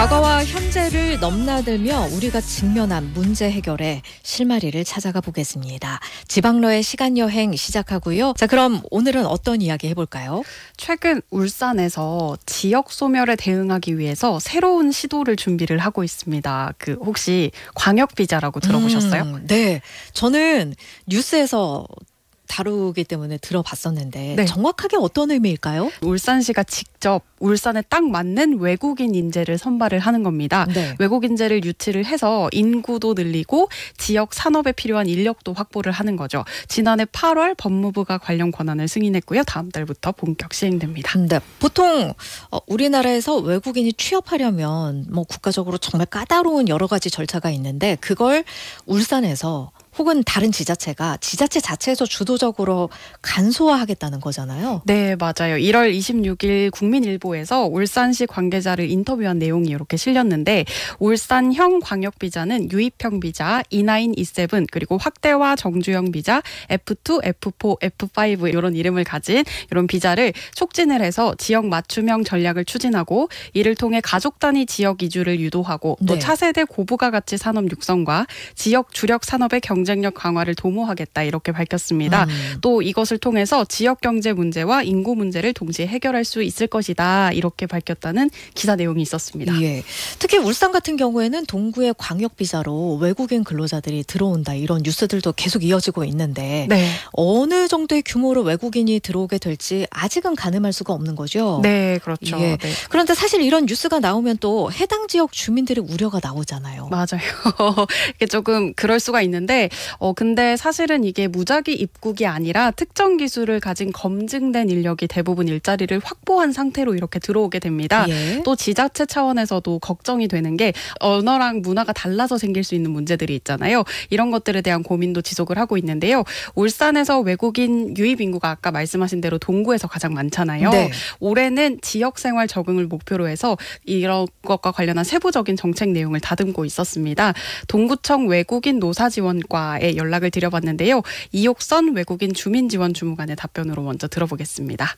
과거와 현재를 넘나들며 우리가 직면한 문제 해결에 실마리를 찾아가 보겠습니다. 지방러의 시간여행 시작하고요. 자, 그럼 오늘은 어떤 이야기 해볼까요? 최근 울산에서 지역 소멸에 대응하기 위해서 새로운 시도를 준비를 하고 있습니다. 혹시 광역비자라고 들어보셨어요? 네, 저는 뉴스에서 다루기 때문에 들어봤었는데 네. 정확하게 어떤 의미일까요? 울산시가 직접 울산에 딱 맞는 외국인 인재를 선발을 하는 겁니다. 네. 외국 인재를 유치를 해서 인구도 늘리고 지역 산업에 필요한 인력도 확보를 하는 거죠. 지난해 8월 법무부가 관련 권한을 승인했고요. 다음 달부터 본격 시행됩니다. 네, 보통 우리나라에서 외국인이 취업하려면 국가적으로 정말 까다로운 여러 가지 절차가 있는데 그걸 울산에서 혹은 다른 지자체가 지자체 자체에서 주도적으로 간소화하겠다는 거잖아요. 네, 맞아요. 1월 26일 국민일보에서 울산시 관계자를 인터뷰한 내용이 이렇게 실렸는데 울산형 광역비자는 유입형 비자, E9, E7 그리고 확대화 정주형 비자, F2, F4, F5 이런 이름을 가진 이런 비자를 촉진을 해서 지역 맞춤형 전략을 추진하고 이를 통해 가족 단위 지역 이주를 유도하고 또 네. 차세대 고부가 가치 산업 육성과 지역 주력 산업의 경쟁력 강화를 도모하겠다 이렇게 밝혔습니다. 또 이것을 통해서 지역 경제 문제와 인구 문제를 동시에 해결할 수 있을 것이다 이렇게 밝혔다는 기사 내용이 있었습니다. 예. 특히 울산 같은 경우에는 동구의 광역 비자로 외국인 근로자들이 들어온다 이런 뉴스들도 계속 이어지고 있는데 네. 어느 정도의 규모로 외국인이 들어오게 될지 아직은 가늠할 수가 없는 거죠. 네, 그렇죠. 예. 네. 그런데 사실 이런 뉴스가 나오면 또 해당 지역 주민들의 우려가 나오잖아요. 맞아요. 이게 조금 그럴 수가 있는데 근데 사실은 이게 무작위 입국이 아니라 특정 기술을 가진 검증된 인력이 대부분 일자리를 확보한 상태로 이렇게 들어오게 됩니다. 예. 또 지자체 차원에서도 걱정이 되는 게 언어랑 문화가 달라서 생길 수 있는 문제들이 있잖아요. 이런 것들에 대한 고민도 지속을 하고 있는데요. 울산에서 외국인 유입 인구가 아까 말씀하신 대로 동구에서 가장 많잖아요. 네. 올해는 지역생활 적응을 목표로 해서 이런 것과 관련한 세부적인 정책 내용을 다듬고 있었습니다. 동구청 외국인 노사지원과에 연락을 드려봤는데요. 이옥선 외국인 주민지원 주무관의 답변으로 먼저 들어보겠습니다.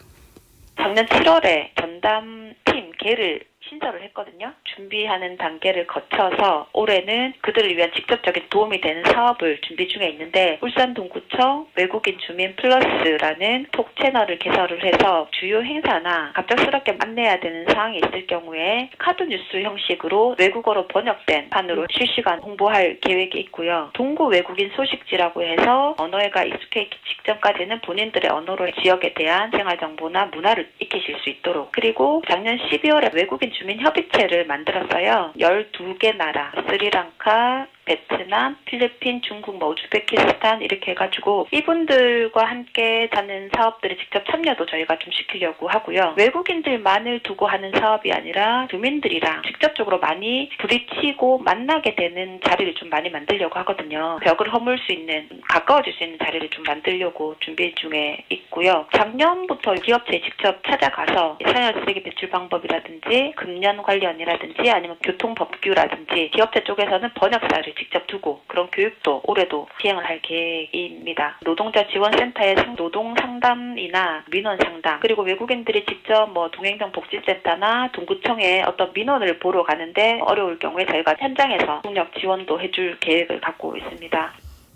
작년 7월에 전담팀 개를 신설을 했거든요. 준비하는 단계를 거쳐서 올해는 그들을 위한 직접적인 도움이 되는 사업을 준비 중에 있는데 울산 동구청 외국인 주민 플러스라는 톡 채널을 개설을 해서 주요 행사나 갑작스럽게 안내해야 되는 사항이 있을 경우에 카드 뉴스 형식으로 외국어로 번역된 판으로 실시간 홍보할 계획이 있고요. 동구 외국인 소식지라고 해서 언어가 익숙해지기 직전까지는 본인들의 언어로 지역에 대한 생활 정보나 문화를 익히실 수 있도록 그리고 작년 12월에 외국인 주민 협의체를 만들었어요. 12개 나라, 스리랑카, 베트남, 필리핀, 중국, 우즈베키스탄 이렇게 해가지고 이분들과 함께 하는 사업들에 직접 참여도 저희가 좀 시키려고 하고요. 외국인들만을 두고 하는 사업이 아니라 주민들이랑 직접적으로 많이 부딪히고 만나게 되는 자리를 좀 많이 만들려고 하거든요. 벽을 허물 수 있는, 가까워질 수 있는 자리를 좀 만들려고 준비 중에 있고요. 작년부터 기업체에 직접 찾아가서 산열 쓰레기 배출 방법이라든지 금연 관련이라든지 아니면 교통법규라든지 기업체 쪽에서는 번역사를 직접 두고 그런 교육도 올해도 시행을 할 계획입니다. 노동자 지원센터의 노동 상담이나 민원 상담 그리고 외국인들이 직접 동행정 복지센터나 동구청에 어떤 민원을 보러 가는데 어려울 경우에 저희가 현장에서 협력 지원도 해줄 계획을 갖고 있습니다.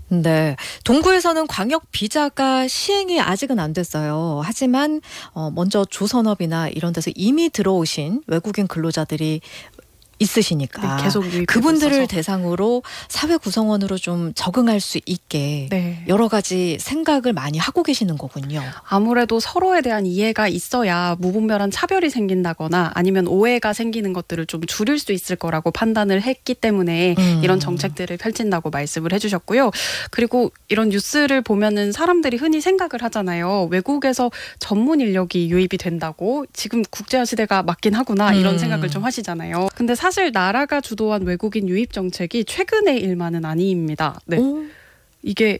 네, 동구에서는 광역 비자가 시행이 아직은 안 됐어요. 하지만 먼저 조선업이나 이런 데서 이미 들어오신 외국인 근로자들이 있으시니까 네, 계속 유입되고 그분들을 있어서. 대상으로 사회 구성원으로 좀 적응할 수 있게 네. 여러 가지 생각을 많이 하고 계시는 거군요. 아무래도 서로에 대한 이해가 있어야 무분별한 차별이 생긴다거나 아니면 오해가 생기는 것들을 좀 줄일 수 있을 거라고 판단을 했기 때문에 이런 정책들을 펼친다고 말씀을 해주셨고요. 그리고 이런 뉴스를 보면은 사람들이 흔히 생각을 하잖아요. 외국에서 전문 인력이 유입이 된다고 지금 국제화 시대가 맞긴 하구나 이런 생각을 좀 하시잖아요. 근데 사실 나라가 주도한 외국인 유입 정책이 최근의 일만은 아닙니다. 네. 이게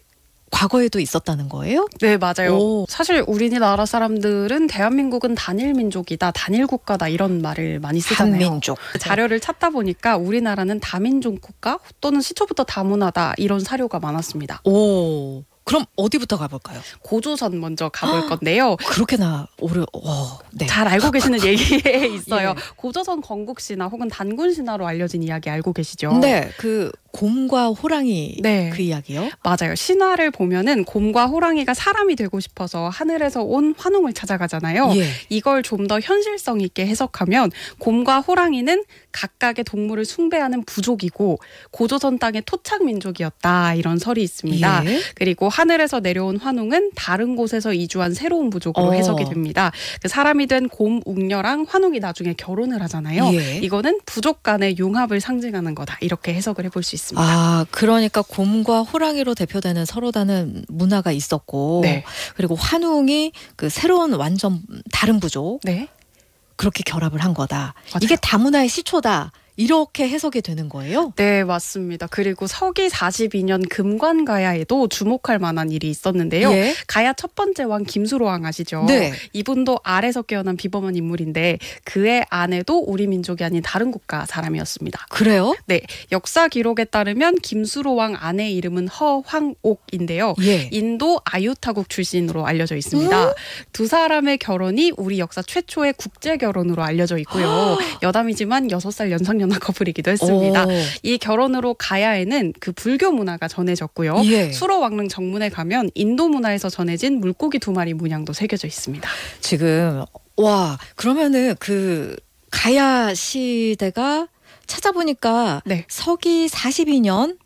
과거에도 있었다는 거예요? 네, 맞아요. 오. 사실 우리나라 사람들은 대한민국은 단일 민족이다, 단일 국가다 이런 말을 많이 쓰잖아요. 한민족. 자료를 찾다 보니까 우리나라는 다민족 국가 또는 시초부터 다문화다 이런 사료가 많았습니다. 오. 그럼 어디부터 가볼까요? 고조선 먼저 가볼 건데요. 그렇게나 네. 잘 알고 계시는 얘기에 있어요. 예. 고조선 건국신화 혹은 단군신화로 알려진 이야기 알고 계시죠? 네, 그 곰과 호랑이 네. 그 이야기요? 맞아요. 신화를 보면은 곰과 호랑이가 사람이 되고 싶어서 하늘에서 온 환웅을 찾아가잖아요. 예. 이걸 좀 더 현실성 있게 해석하면 곰과 호랑이는 각각의 동물을 숭배하는 부족이고 고조선 땅의 토착 민족이었다 이런 설이 있습니다. 예. 그리고 하늘에서 내려온 환웅은 다른 곳에서 이주한 새로운 부족으로 해석이 됩니다. 그 사람이 된 곰 웅녀랑 환웅이 나중에 결혼을 하잖아요. 예. 이거는 부족 간의 융합을 상징하는 거다 이렇게 해석을 해볼 수 있습니다. 아, 그러니까 곰과 호랑이로 대표되는 서로 다른 문화가 있었고, 네. 그리고 환웅이 그 새로운 완전 다른 부족 네. 그렇게 결합을 한 거다. 맞아요. 이게 다문화의 시초다. 이렇게 해석이 되는 거예요? 네, 맞습니다. 그리고 서기 42년 금관가야에도 주목할 만한 일이 있었는데요. 예. 가야 첫 번째 왕 김수로왕 아시죠? 네. 이분도 알에서 깨어난 비범한 인물인데 그의 아내도 우리 민족이 아닌 다른 국가 사람이었습니다. 그래요? 네, 역사 기록에 따르면 김수로왕 아내의 이름은 허황옥인데요. 예. 인도 아유타국 출신으로 알려져 있습니다. 두 사람의 결혼이 우리 역사 최초의 국제 결혼으로 알려져 있고요. 여담이지만 6살 연상연하 커플이기도 했습니다. 오. 이 결혼으로 가야에는 그 불교 문화가 전해졌고요. 예. 수로왕릉 정문에 가면 인도 문화에서 전해진 물고기 2마리 문양도 새겨져 있습니다. 지금 와, 그러면은 그 가야 시대가 찾아보니까 네. 서기 42년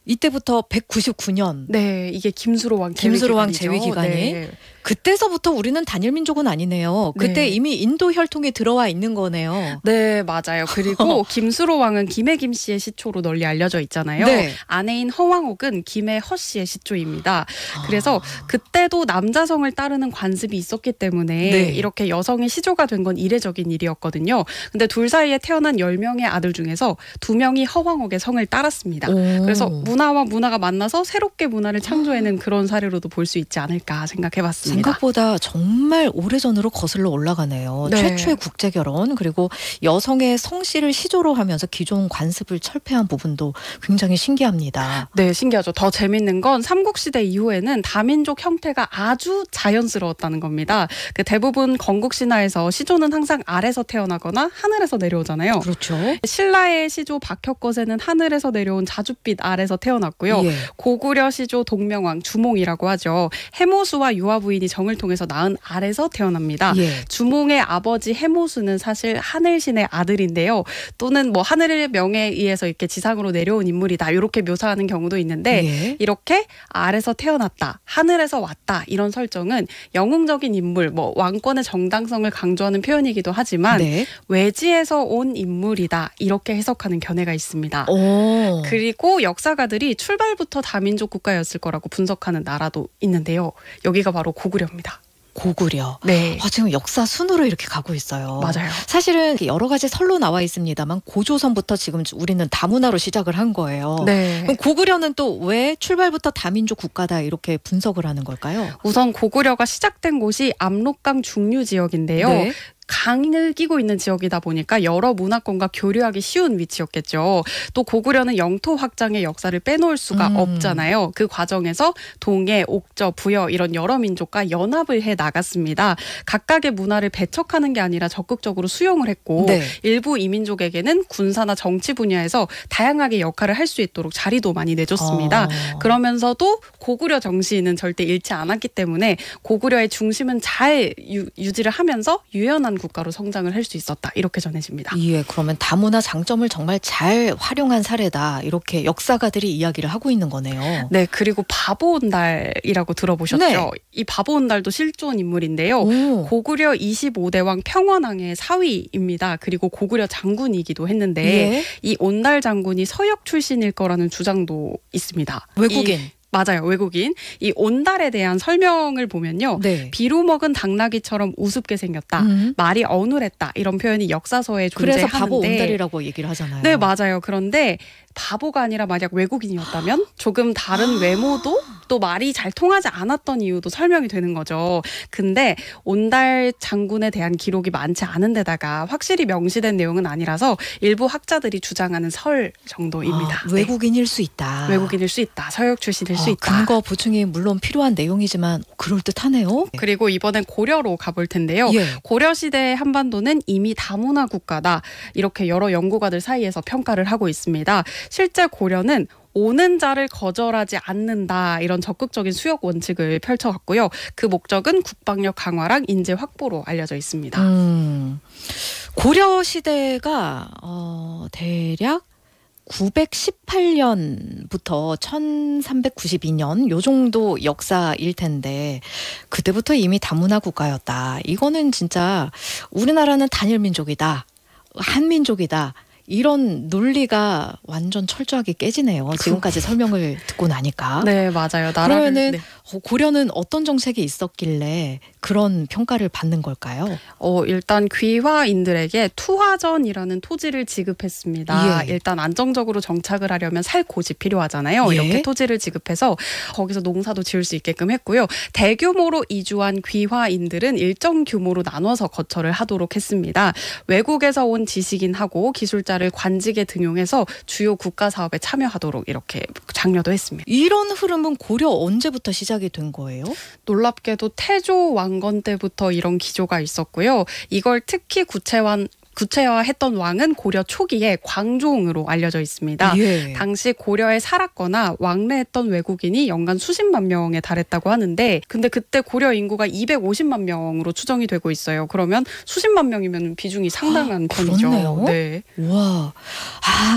이때부터 199년 네, 이게 김수로왕 제위 기간이 네. 그때서부터 우리는 단일 민족은 아니네요. 그때 네. 이미 인도 혈통이 들어와 있는 거네요. 네, 맞아요. 그리고 김수로왕은 김해 김씨의 시초로 널리 알려져 있잖아요. 네. 아내인 허황옥은 김해 허씨의 시초입니다. 그래서 그때도 남자성을 따르는 관습이 있었기 때문에 네. 이렇게 여성이 시조가 된 건 이례적인 일이었거든요. 근데 둘 사이에 태어난 10명의 아들 중에서 2명이 허황옥의 성을 따랐습니다. 오. 그래서 문화와 문화가 만나서 새롭게 문화를 창조해낸 그런 사례로도 볼 수 있지 않을까 생각해봤습니다. 생각보다 정말 오래전으로 거슬러 올라가네요. 네. 최초의 국제결혼 그리고 여성의 성씨를 시조로 하면서 기존 관습을 철폐한 부분도 굉장히 신기합니다. 네, 신기하죠. 더 재밌는 건 삼국시대 이후에는 다민족 형태가 아주 자연스러웠다는 겁니다. 그 대부분 건국신화에서 시조는 항상 아래서 태어나거나 하늘에서 내려오잖아요. 그렇죠. 신라의 시조 박혁것에는 하늘에서 내려온 자줏빛 아래서 태어났고요. 예. 고구려 시조 동명왕 주몽이라고 하죠. 해모수와 유아 부인이 정을 통해서 낳은 알에서 태어납니다. 예. 주몽의 아버지 해모수는 사실 하늘신의 아들인데요. 또는 뭐 하늘의 명에 의해서 이렇게 지상으로 내려온 인물이다. 이렇게 묘사하는 경우도 있는데 예. 이렇게 알에서 태어났다. 하늘에서 왔다. 이런 설정은 영웅적인 인물, 뭐 왕권의 정당성을 강조하는 표현이기도 하지만 네. 외지에서 온 인물이다. 이렇게 해석하는 견해가 있습니다. 오. 그리고 역사가들이 출발부터 다민족 국가였을 거라고 분석하는 나라도 있는데요. 여기가 바로 고구려입니다. 고구려. 네. 지금 역사 순으로 이렇게 가고 있어요. 맞아요. 사실은 여러 가지 설로 나와 있습니다만 고조선부터 지금 우리는 다문화로 시작을 한 거예요. 네. 그럼 고구려는 또 왜 출발부터 다민족 국가다 이렇게 분석을 하는 걸까요? 우선 고구려가 시작된 곳이 압록강 중류 지역인데요. 네. 강을 끼고 있는 지역이다 보니까 여러 문화권과 교류하기 쉬운 위치였겠죠. 또 고구려는 영토 확장의 역사를 빼놓을 수가 없잖아요. 그 과정에서 동해, 옥저, 부여 이런 여러 민족과 연합을 해 나갔습니다. 각각의 문화를 배척하는 게 아니라 적극적으로 수용을 했고 네. 일부 이민족에게는 군사나 정치 분야에서 다양하게 역할을 할 수 있도록 자리도 많이 내줬습니다. 그러면서도 고구려 정신은 절대 잃지 않았기 때문에 고구려의 중심은 잘 유지를 하면서 유연한 국가로 성장을 할 수 있었다. 이렇게 전해집니다. 예, 그러면 다문화 장점을 정말 잘 활용한 사례다. 이렇게 역사가들이 이야기를 하고 있는 거네요. 네, 그리고 바보온달이라고 들어보셨죠? 네. 이 바보온달도 실존 인물인데요. 오. 고구려 25대 왕 평원왕의 사위입니다. 그리고 고구려 장군이기도 했는데 예. 이 온달 장군이 서역 출신일 거라는 주장도 있습니다. 외국인. 맞아요. 외국인. 이 온달에 대한 설명을 보면요. 네. 비루 먹은 당나귀처럼 우습게 생겼다. 말이 어눌했다. 이런 표현이 역사서에 그래서 존재하는데. 바보 온달이라고 얘기를 하잖아요. 네, 맞아요. 그런데 바보가 아니라 만약 외국인이었다면 조금 다른 외모도 또 말이 잘 통하지 않았던 이유도 설명이 되는 거죠. 근데 온달 장군에 대한 기록이 많지 않은 데다가 확실히 명시된 내용은 아니라서 일부 학자들이 주장하는 설 정도입니다. 외국인일 수 있다. 외국인일 수 있다. 서역 출신일 수 있다. 근거 보충이 물론 필요한 내용이지만 그럴듯하네요. 그리고 이번엔 고려로 가볼 텐데요. 예. 고려시대의 한반도는 이미 다문화 국가다. 이렇게 여러 연구가들 사이에서 평가를 하고 있습니다. 실제 고려는 오는 자를 거절하지 않는다. 이런 적극적인 수역 원칙을 펼쳐갔고요. 그 목적은 국방력 강화랑 인재 확보로 알려져 있습니다. 고려 시대가 대략 918년부터 1392년 요 정도 역사일 텐데 그때부터 이미 다문화 국가였다. 이거는 진짜 우리나라는 단일 민족이다. 한민족이다. 이런 논리가 완전 철저하게 깨지네요. 지금까지 설명을 듣고 나니까. 네, 맞아요. 그러면은 고려는 어떤 정책이 있었길래 그런 평가를 받는 걸까요? 일단 귀화인들에게 투화전이라는 토지를 지급했습니다. 예. 일단 안정적으로 정착을 하려면 살 곳이 필요하잖아요. 예. 이렇게 토지를 지급해서 거기서 농사도 지을 수 있게끔 했고요. 대규모로 이주한 귀화인들은 일정 규모로 나눠서 거처를 하도록 했습니다. 외국에서 온 지식인하고 기술자를 관직에 등용해서 주요 국가 사업에 참여하도록 이렇게 장려도 했습니다. 이런 흐름은 고려 언제부터 시작이 된 거예요? 놀랍게도 태조 왕건 때부터 이런 기조가 있었고요. 이걸 특히 구체화했던 왕은 고려 초기에 광종으로 알려져 있습니다. 예. 당시 고려에 살았거나 왕래했던 외국인이 연간 수십만 명에 달했다고 하는데 근데 그때 고려 인구가 250만 명으로 추정이 되고 있어요. 그러면 수십만 명이면 비중이 상당한 편이죠. 그렇네요. 네. 와,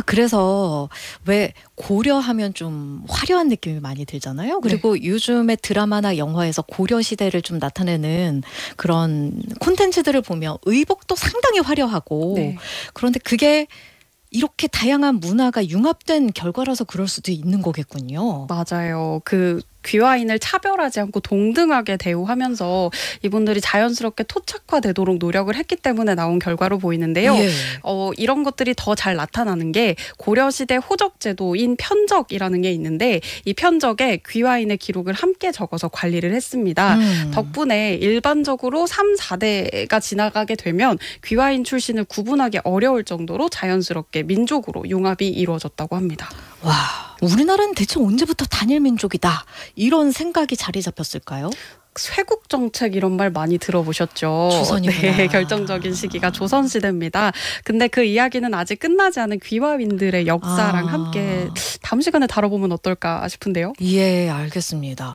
그래서 왜 고려하면 좀 화려한 느낌이 많이 들잖아요. 그리고 요즘의 드라마나 영화에서 고려 시대를 좀 나타내는 그런 콘텐츠들을 보면 의복도 상당히 화려하고 그런데 그게 이렇게 다양한 문화가 융합된 결과라서 그럴 수도 있는 거겠군요. 맞아요. 귀화인을 차별하지 않고 동등하게 대우하면서 이분들이 자연스럽게 토착화되도록 노력을 했기 때문에 나온 결과로 보이는데요. 예. 이런 것들이 더 잘 나타나는 게 고려시대 호적제도인 편적이라는 게 있는데 이 편적에 귀화인의 기록을 함께 적어서 관리를 했습니다. 덕분에 일반적으로 3, 4대가 지나가게 되면 귀화인 출신을 구분하기 어려울 정도로 자연스럽게 민족으로 융합이 이루어졌다고 합니다. 와, 우리나라는 대체 언제부터 단일 민족이다 이런 생각이 자리 잡혔을까요? 쇄국 정책 이런 말 많이 들어보셨죠? 조선이구나. 네, 결정적인 시기가 조선시대입니다. 근데 그 이야기는 아직 끝나지 않은 귀화인들의 역사랑 함께 다음 시간에 다뤄보면 어떨까 싶은데요. 예, 알겠습니다.